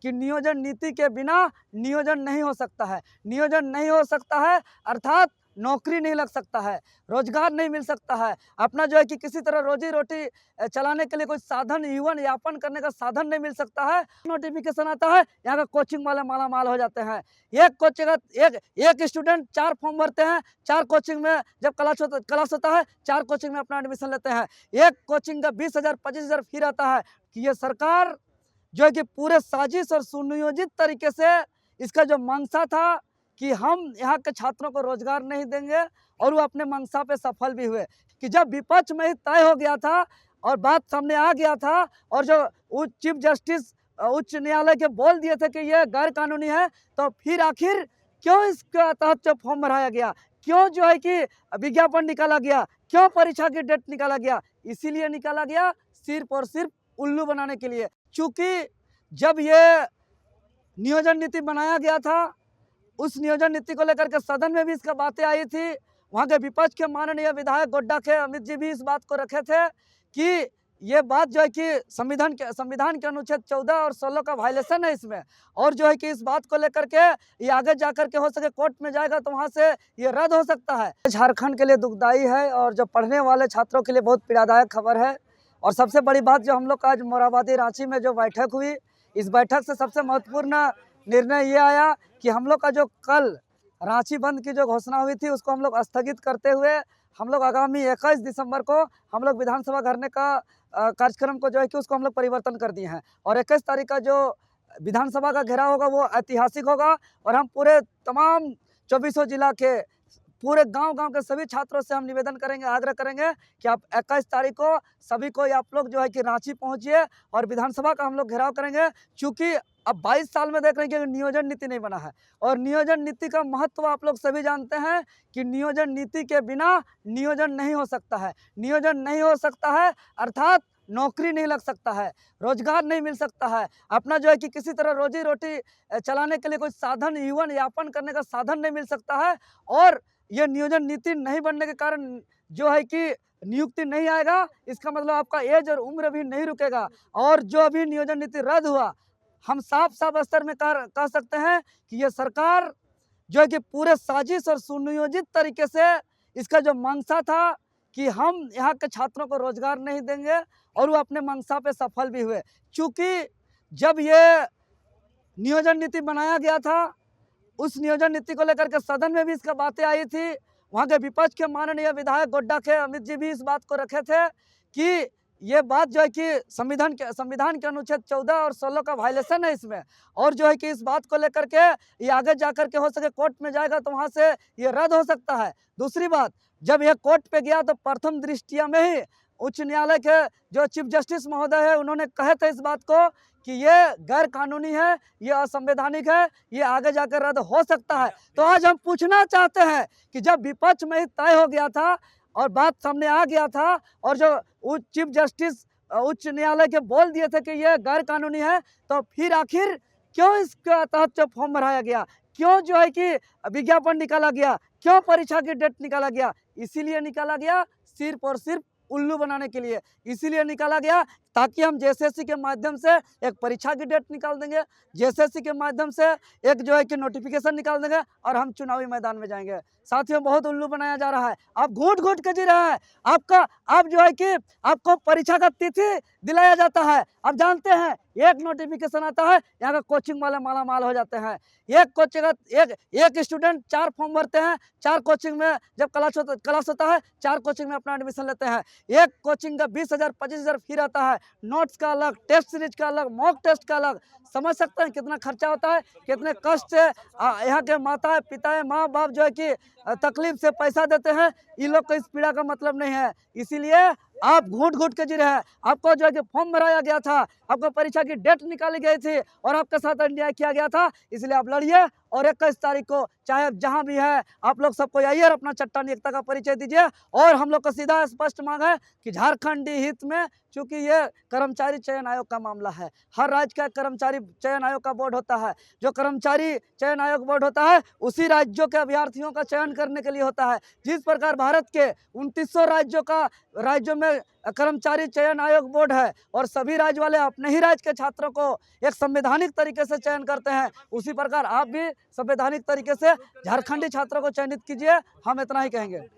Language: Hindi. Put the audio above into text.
कि नियोजन नीति के बिना नियोजन नहीं हो सकता है। नियोजन नहीं हो सकता है अर्थात नौकरी नहीं लग सकता है, रोजगार नहीं मिल सकता है, अपना जो है कि किसी तरह रोजी रोटी चलाने के लिए कोई साधन, जीवन यापन करने का साधन नहीं मिल सकता है। नोटिफिकेशन आता है, यहाँ का कोचिंग वाले माला माल हो जाते हैं। एक कोचिंग एक स्टूडेंट 4 फॉर्म भरते हैं, 4 कोचिंग में जब क्लास होता है 4 कोचिंग में अपना एडमिशन लेते हैं। एक कोचिंग का 20,000 25,000 फी रहता है। कि ये सरकार जो है कि पूरे साजिश और सुनियोजित तरीके से इसका जो मंशा था कि हम यहाँ के छात्रों को रोजगार नहीं देंगे, और वो अपने मंशा पे सफल भी हुए। कि जब विपक्ष में ही तय हो गया था और बात सामने आ गया था, और जो चीफ जस्टिस उच्च न्यायालय के बोल दिए थे कि ये गैर कानूनी है, तो फिर आखिर क्यों इसके तहत जो फॉर्म भराया गया, क्यों जो है कि विज्ञापन निकाला गया, क्यों परीक्षा की डेट निकाला गया? इसीलिए निकाला गया सिर्फ और सिर्फ उल्लू बनाने के लिए। चूँकि जब ये नियोजन नीति बनाया गया था, उस नियोजन नीति को लेकर के सदन में भी इसका बातें आई थी। वहाँ के विपक्ष के माननीय विधायक गोड्डा के अमित जी भी इस बात को रखे थे कि ये बात जो है कि संविधान के अनुच्छेद 14 और 16 का वायलेशन है इसमें, और जो है कि इस बात को लेकर के ये आगे जाकर के हो सके कोर्ट में जाएगा तो वहाँ से ये रद्द हो सकता है। झारखंड के लिए दुखदाई है और जो पढ़ने वाले छात्रों के लिए बहुत पीड़ादायक खबर है। और सबसे बड़ी बात, जो हम लोग का आज मोराबादी रांची में जो बैठक हुई, इस बैठक से सबसे महत्वपूर्ण निर्णय ये आया कि हम लोग का जो कल रांची बंद की जो घोषणा हुई थी उसको हम लोग स्थगित करते हुए हम लोग आगामी 21 दिसंबर को हम लोग विधानसभा घेरने का कार्यक्रम को जो है कि उसको हम लोग परिवर्तन कर दिए हैं। और 21 तारीख का जो विधानसभा का घेराव होगा वो ऐतिहासिक होगा, और हम पूरे तमाम 24 जिला के पूरे गांव-गांव के सभी छात्रों से हम निवेदन करेंगे, आग्रह करेंगे कि आप 21 तारीख को सभी को आप लोग जो है कि रांची पहुंचिए और विधानसभा का हम लोग घेराव करेंगे। चूँकि अब 22 साल में देख रहे हैं कि नियोजन नीति नहीं बना है, और नियोजन नीति का महत्व आप लोग सभी जानते हैं कि नियोजन नीति के बिना नियोजन नहीं हो सकता है। नियोजन नहीं हो सकता है अर्थात नौकरी नहीं लग सकता है, रोजगार नहीं मिल सकता है, अपना जो है कि किसी तरह रोजी रोटी चलाने के लिए कोई साधन, जीवन यापन करने का साधन नहीं मिल सकता है। और ये नियोजन नीति नहीं बनने के कारण जो है कि नियुक्ति नहीं आएगा, इसका मतलब आपका एज और उम्र भी नहीं रुकेगा। और जो अभी नियोजन नीति रद्द हुआ, हम साफ स्तर में कह सकते हैं कि ये सरकार जो है कि पूरे साजिश और सुनियोजित तरीके से इसका जो मंशा था कि हम यहाँ के छात्रों को रोजगार नहीं देंगे, और वो अपने मंशा पे सफल भी हुए। चूँकि जब ये नियोजन नीति बनाया गया था, उस नियोजन नीति को लेकर के सदन में भी इसका बातें आई थी। वहाँ के विपक्ष के माननीय विधायक गोड्डा के अमित जी भी इस बात को रखे थे कि ये बात जो है कि संविधान के अनुच्छेद 14 और 16 का वायलेशन है इसमें, और जो है कि इस बात को लेकर के ये आगे जाकर के हो सके कोर्ट में जाएगा तो वहाँ से ये रद्द हो सकता है। दूसरी बात, जब ये कोर्ट पे गया तो प्रथम दृष्टिया में ही उच्च न्यायालय के जो चीफ जस्टिस महोदय है उन्होंने कहे थे इस बात को कि ये गैर कानूनी है, ये असंवैधानिक है, ये आगे जाकर रद्द हो सकता है। तो आज हम पूछना चाहते हैं कि जब विपक्ष में ही तय हो गया था और बात सामने आ गया था, और जो चीफ जस्टिस उच्च न्यायालय के बोल दिए थे कि ये गैर कानूनी है, तो फिर आखिर क्यों इसके तहत जो फॉर्म भराया गया, क्यों जो है कि विज्ञापन निकाला गया, क्यों परीक्षा की डेट निकाला गया? इसीलिए निकाला गया सिर्फ और सिर्फ उल्लू बनाने के लिए। इसीलिए निकाला गया ताकि हम जेएसएससी के माध्यम से एक परीक्षा की डेट निकाल देंगे, जेएसएससी के माध्यम से एक जो है कि नोटिफिकेशन निकाल देंगे, और हम चुनावी मैदान में जाएंगे। साथियों, बहुत उल्लू बनाया जा रहा है, आप घूट-घूट के जी रहे हैं। आप जो है कि आपको परीक्षा का तिथि दिलाया जाता है, आप जानते हैं एक नोटिफिकेशन आता है, यहाँ का कोचिंग वाले माला माल हो जाते हैं। एक स्टूडेंट 4 फॉर्म भरते हैं, 4 कोचिंग में जब क्लास होता है 4 कोचिंग में अपना एडमिशन लेते हैं। एक कोचिंग का 20,000 25,000 फी रहता है, नोट्स का अलग, टेस्ट सीरीज का अलग, मॉक टेस्ट का अलग। समझ सकते हैं कितना खर्चा होता है, कितने कष्ट से यहाँ के माताएं पिताएं माँ बाप जो है कि तकलीफ से पैसा देते हैं। इन लोग को इस पीड़ा का मतलब नहीं है, इसीलिए आप घूट-घूट के जी रहे हैं। आपको जो है कि फॉर्म भराया गया था, आपको परीक्षा की डेट निकाली गई थी और आपके साथ अन्याय किया गया था, इसलिए आप लड़िए और 21 तारीख को चाहे जहां भी है आप लोग सबको आइए और अपना चट्टानी एकता का परिचय दीजिए। और हम लोग को सीधा स्पष्ट मांग है कि झारखंडी हित में, चूंकि ये कर्मचारी चयन आयोग का मामला है, हर राज्य का कर्मचारी चयन आयोग का बोर्ड होता है, जो कर्मचारी चयन आयोग बोर्ड होता है उसी राज्यों के अभ्यर्थियों का चयन करने के लिए होता है। जिस प्रकार भारत के 2900 राज्यों में कर्मचारी चयन आयोग बोर्ड है और सभी राज्य वाले अपने ही राज्य के छात्रों को एक संवैधानिक तरीके से चयन करते हैं, उसी प्रकार आप भी संवैधानिक तरीके से झारखंडी छात्रों को चयनित कीजिए। हम इतना ही कहेंगे।